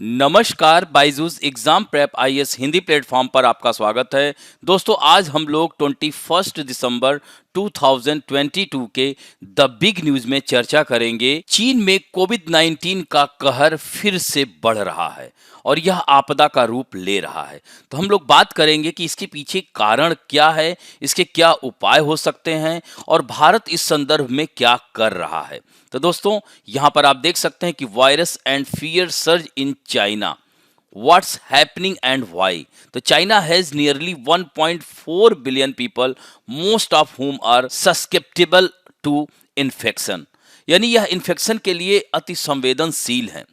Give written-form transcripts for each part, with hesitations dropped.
नमस्कार, Byju's exam prep IAS Hindi platform पर आपका स्वागत है। दोस्तों, आज हम लोग 21 दिसंबर 2022 के द बिग न्यूज में चर्चा करेंगे। चीन में कोविड-19 का कहर फिर से बढ़ रहा है और यह आपदा का रूप ले रहा है। तो हम लोग बात करेंगे कि इसके पीछे कारण क्या है, इसके क्या उपाय हो सकते हैं और भारत इस संदर्भ में क्या कर रहा है। तो दोस्तों, यहाँ पर आप देख सकते हैं कि virus and fear surge in China, what's happening and why. तो China has nearly 1.4 billion people, most of whom are susceptible to infection, यानी यह इन्फेक्शन के लिए अति संवेदनशील है।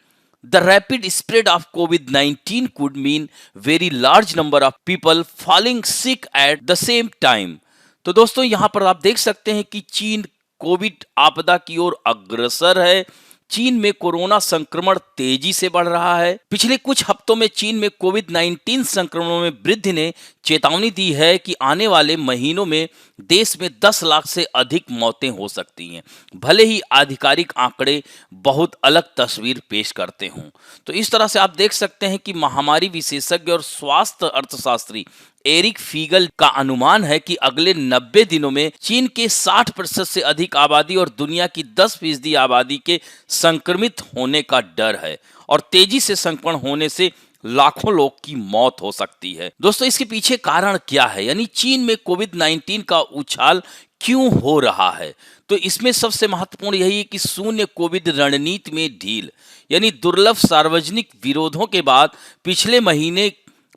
The rapid spread of COVID-19 could mean very large number of people falling sick at the same time। तो दोस्तों, यहाँ पर आप देख सकते हैं कि चीन कोविड आपदा की ओर अग्रसर है। चीन में कोरोना संक्रमण तेजी से बढ़ रहा है। पिछले कुछ हफ्तों में चीन में कोविड-19 संक्रमणों में वृद्धि ने चेतावनी दी है कि आने वाले महीनों में देश में 10 लाख से अधिक मौतें हो सकती हैं, भले ही आधिकारिक आंकड़े बहुत अलग तस्वीर पेश करते हों। तो इस तरह से आप देख सकते हैं कि महामारी विशेषज्ञ और स्वास्थ्य अर्थशास्त्री एरिक फीगल का अनुमान है कि अगले 90 दिनों में चीन के 60% से अधिक आबादी और दुनिया की 10% आबादी के संक्रमित होने का डर है और तेजी से संक्रमण होने से लाखों लोग की मौत हो सकती है। दोस्तों, इसके पीछे कारण क्या है, यानी चीन में कोविड-19 का उछाल क्यों हो रहा है। तो इसमें सबसे महत्वपूर्ण यही है कि शून्य कोविड रणनीति में ढील, यानी दुर्लभ सार्वजनिक विरोधों के बाद पिछले महीने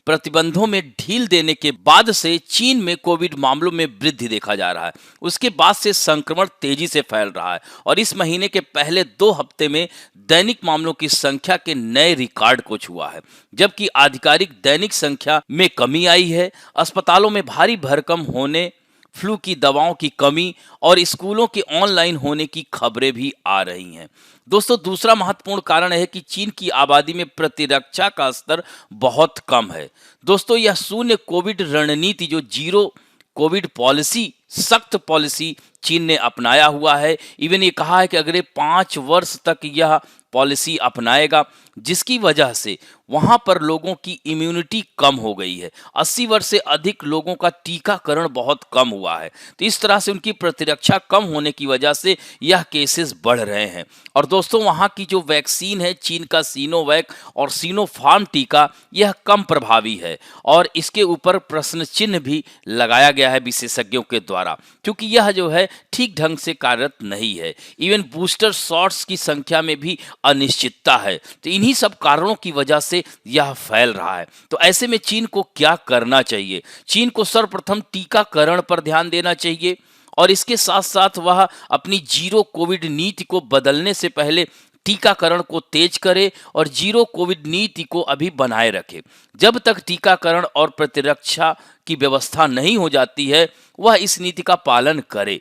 प्रतिबंधों में ढील देने के बाद से चीन में कोविड मामलों में वृद्धि देखा जा रहा है। उसके बाद से संक्रमण तेजी से फैल रहा है और इस महीने के पहले 2 हफ्ते में दैनिक मामलों की संख्या के नए रिकॉर्ड को छुआ है, जबकि आधिकारिक दैनिक संख्या में कमी आई है। अस्पतालों में भारी भरकम होने, फ्लू की दवाओं की कमी और स्कूलों के ऑनलाइन होने की खबरें भी आ रही हैं। दोस्तों, दूसरा महत्वपूर्ण कारण है कि चीन की आबादी में प्रतिरक्षा का स्तर बहुत कम है। दोस्तों, यह शून्य कोविड रणनीति, जो जीरो कोविड पॉलिसी, सख्त पॉलिसी चीन ने अपनाया हुआ है। इवन ये कहा है कि अगले 5 वर्ष तक यह पॉलिसी अपनाएगा, जिसकी वजह से वहां पर लोगों की इम्यूनिटी कम हो गई है। 80 वर्ष से अधिक लोगों का टीकाकरण बहुत कम हुआ है। तो इस तरह से उनकी प्रतिरक्षा कम होने की वजह से यह केसेस बढ़ रहे हैं। और दोस्तों, वहां की जो वैक्सीन है, चीन का सिनोवैक और सिनोफार्म टीका, यह कम प्रभावी है और इसके ऊपर प्रश्न चिन्ह भी लगाया गया है विशेषज्ञों के द्वारा, क्योंकि यह जो है ठीक ढंग से कार्यरत नहीं है। इवन बूस्टर शॉट्स की संख्या में भी अनिश्चितता है। तो इन्हीं सब कारणों की वजह से यह फैल रहा है। तो ऐसे में चीन को क्या करना चाहिए? चीन को सर्वप्रथम टीकाकरण पर ध्यान देना चाहिए और इसके साथ साथ वह अपनी जीरो कोविड नीति को बदलने से पहले टीकाकरण को तेज करे और जीरो कोविड नीति को अभी बनाए रखे। जब तक टीकाकरण और प्रतिरक्षा की व्यवस्था नहीं हो जाती है, वह इस नीति का पालन करे।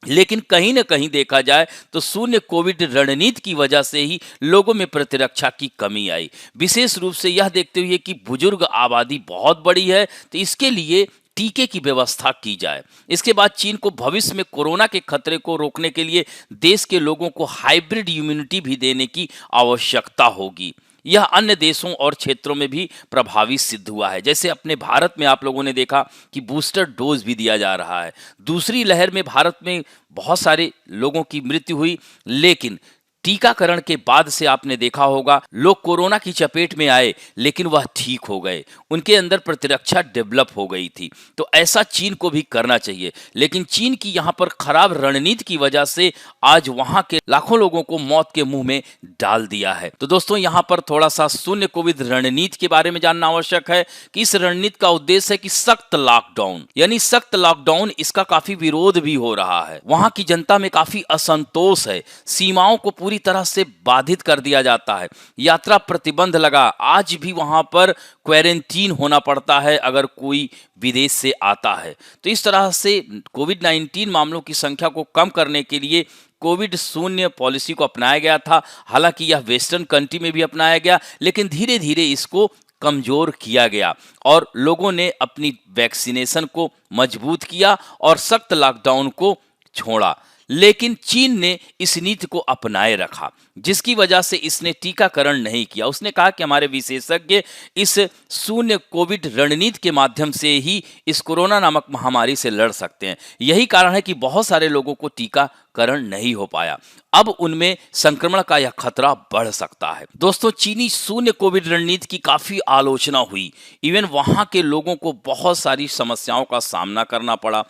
लेकिन कहीं न कहीं देखा जाए तो शून्य कोविड रणनीति की वजह से ही लोगों में प्रतिरक्षा की कमी आई। विशेष रूप से यह देखते हुए कि बुजुर्ग आबादी बहुत बड़ी है, तो इसके लिए टीके की व्यवस्था की जाए। इसके बाद चीन को भविष्य में कोरोना के खतरे को रोकने के लिए देश के लोगों को हाइब्रिड इम्यूनिटी भी देने की आवश्यकता होगी। यह अन्य देशों और क्षेत्रों में भी प्रभावी सिद्ध हुआ है। जैसे अपने भारत में आप लोगों ने देखा कि बूस्टर डोज भी दिया जा रहा है। दूसरी लहर में भारत में बहुत सारे लोगों की मृत्यु हुई, लेकिन टीकाकरण के बाद से आपने देखा होगा लोग कोरोना की चपेट में आए, लेकिन वह ठीक हो गए, उनके अंदर प्रतिरक्षा डेवलप हो गई थी। तो ऐसा चीन को भी करना चाहिए, लेकिन चीन की यहाँ पर खराब रणनीति की वजह से आज वहां के लाखों लोगों को मौत के मुंह में डाल दिया है। तो दोस्तों, यहाँ पर थोड़ा सा शून्य कोविड रणनीति के बारे में जानना आवश्यक है कि इस रणनीति का उद्देश्य है कि सख्त लॉकडाउन, यानी सख्त लॉकडाउन, इसका काफी विरोध भी हो रहा है। वहां की जनता में काफी असंतोष है। सीमाओं को पूरी तरह से बाधित कर दिया जाता है। यात्रा प्रतिबंध लगा, आज भी वहां पर क्वारंटीन होना पड़ता है अगर कोई विदेश से आता है। तो इस तरह से कोविड-19 मामलों की संख्या को कम करने के लिए कोविड शून्य पॉलिसी को अपनाया गया था। हालांकि यह वेस्टर्न कंट्री में भी अपनाया गया, लेकिन धीरे धीरे इसको कमजोर किया गया और लोगों ने अपनी वैक्सीनेशन को मजबूत किया और सख्त लॉकडाउन को छोड़ा। लेकिन चीन ने इस नीति को अपनाए रखा, जिसकी वजह से इसने टीकाकरण नहीं किया। उसने कहा कि हमारे विशेषज्ञ इस शून्य कोविड रणनीति के माध्यम से ही इस कोरोना नामक महामारी से लड़ सकते हैं। यही कारण है कि बहुत सारे लोगों को टीकाकरण नहीं हो पाया। अब उनमें संक्रमण का यह खतरा बढ़ सकता है। दोस्तों, चीनी शून्य कोविड रणनीति की काफी आलोचना हुई। इवन वहां के लोगों को बहुत सारी समस्याओं का सामना करना पड़ा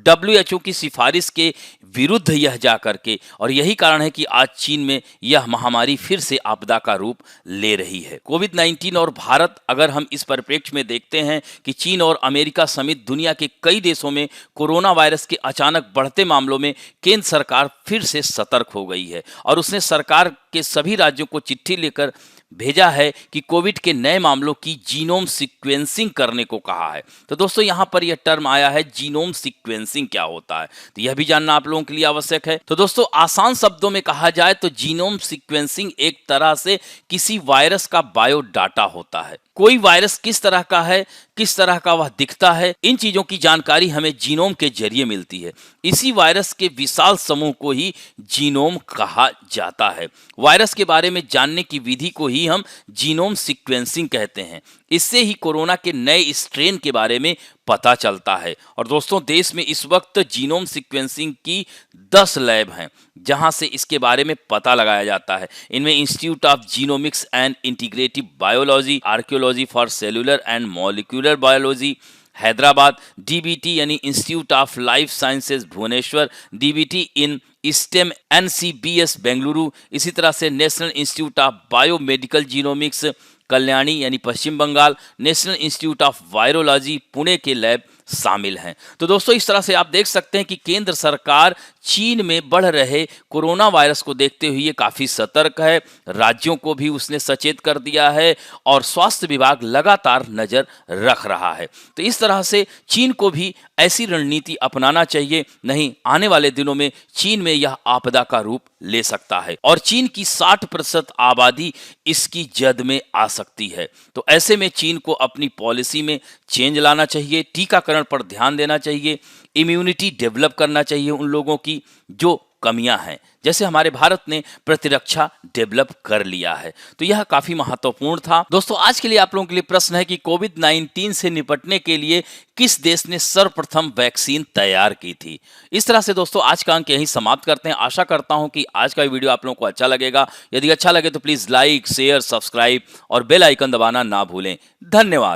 WHO की सिफारिश के विरुद्ध यह जा करके, और यही कारण है कि आज चीन में यह महामारी फिर से आपदा का रूप ले रही है। कोविड-19 और भारत, अगर हम इस परिप्रेक्ष्य में देखते हैं कि चीन और अमेरिका समेत दुनिया के कई देशों में कोरोना वायरस के अचानक बढ़ते मामलों में केंद्र सरकार फिर से सतर्क हो गई है और उसने सरकार के सभी राज्यों को चिट्ठी लेकर भेजा है कि कोविड के नए मामलों की जीनोम सीक्वेंसिंग करने को कहा है। तो दोस्तों, यहाँ पर यह टर्म आया है जीनोम सीक्वेंसिंग क्या होता है, तो यह भी जानना आप लोगों के लिए आवश्यक है। तो दोस्तों, आसान शब्दों में कहा जाए तो जीनोम सीक्वेंसिंग एक तरह से किसी वायरस का बायोडाटा होता है। कोई वायरस किस तरह का है, किस तरह का वह दिखता है, इन चीजों की जानकारी हमें जीनोम के जरिए मिलती है। इसी वायरस के विशाल समूह को ही जीनोम कहा जाता है। वायरस के बारे में जानने की विधि को ही हम जीनोम सीक्वेंसिंग कहते हैं। इससे ही कोरोना के नए स्ट्रेन के बारे में पता चलता है। और दोस्तों, देश में इस वक्त जीनोम सीक्वेंसिंग की 10 लैब हैं जहां से इसके बारे में पता लगाया जाता है। इनमें institute of genomics and integrative biology, archaeology for cellular and molecular biology Hyderabad, DBT यानी institute of life sciences Bhubaneswar, DBT in stem NCBS Bengaluru, इसी तरह से national institute of biomedical genomics Kalyani यानी Paschim Bangal, national institute of virology Pune के लैब शामिल हैं। तो दोस्तों, इस तरह से आप देख सकते हैं कि केंद्र सरकार चीन में बढ़ रहे कोरोना वायरस को देखते हुए काफी सतर्क है। राज्यों को भी उसने सचेत कर दिया है और स्वास्थ्य विभाग लगातार नजर रख रहा है। तो इस तरह से चीन को भी ऐसी रणनीति अपनाना चाहिए, नहीं आने वाले दिनों में चीन में यह आपदा का रूप ले सकता है और चीन की 60% आबादी इसकी जद में आ सकती है। तो ऐसे में चीन को अपनी पॉलिसी में चेंज लाना चाहिए, टीकाकरण पर ध्यान देना चाहिए, इम्यूनिटी डेवलप करना चाहिए उन लोगों की जो कमियां हैं, जैसे हमारे भारत ने प्रतिरक्षा डेवलप कर लिया है। तो यह काफी महत्वपूर्ण था। दोस्तों, आज के लिए आप लोगों के लिए प्रश्न है कि कोविड-19 से निपटने के लिए किस देश ने सर्वप्रथम वैक्सीन तैयार की थी। इस तरह से दोस्तों, आज का अंक यहीं समाप्त करते हैं। आशा करता हूं कि आज का वीडियो आप लोगों को अच्छा लगेगा। यदि अच्छा लगे तो प्लीज लाइक, शेयर, सब्सक्राइब और बेल आइकन दबाना ना भूलें। धन्यवाद।